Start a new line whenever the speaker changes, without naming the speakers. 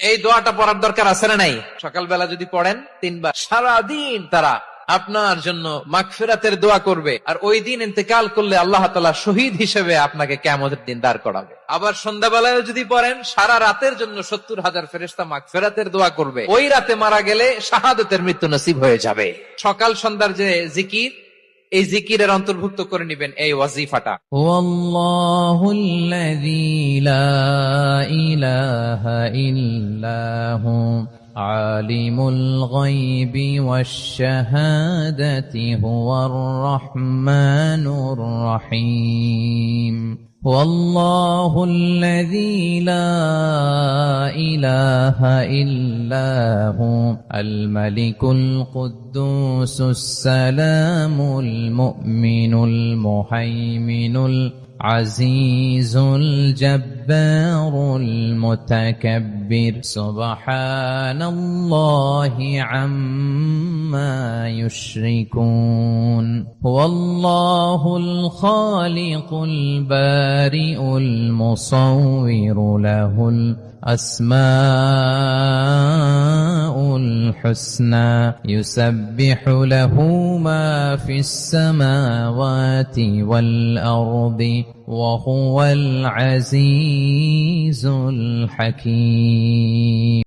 এই দোয়াটা পড়ার দরকার আছে না নাই? সকালবেলা যদি পড়েন 3 বার, সারাদিন তারা আপনার জন্য মাগফিরাতের দোয়া করবে। আর ওই দিন ইন্তেকাল করলে আল্লাহ তাআলা শহীদ হিসেবে আপনাকে কিয়ামতের দিন দাঁড় করাবে। আবার সন্ধ্যাবেলায় যদি পড়েন, সারা রাতের জন্য 70,000 ফেরেশতা মাগফিরাতের দোয়া করবে। ওই রাতে মারা গেলে শাহাদাতের মৃত্যু নসিব হয়ে যাবে। সকাল সন্ধ্যার যে জিকির, এই জিকিরের অন্তর্ভুক্ত করে নেবেন এই ওয়াজিফাটা।
ওয়াল্লাহুল্লাযী লা ইলাহা ইল্লাহু আলিমুল গায়বি ওয়াশ শাহাদাতি হুয়ার রাহমানুর রহিম। والله الذي لا إله إلا هو الملك القدوس السلام المؤمن المهيمن العزيز الجبار المتكبر سبحان الله عما يشركون هو الله الخالق البارئ المصور له الأسماء الحسنى يسبح له ما في السماوات والأرض وهو العزيز الحكيم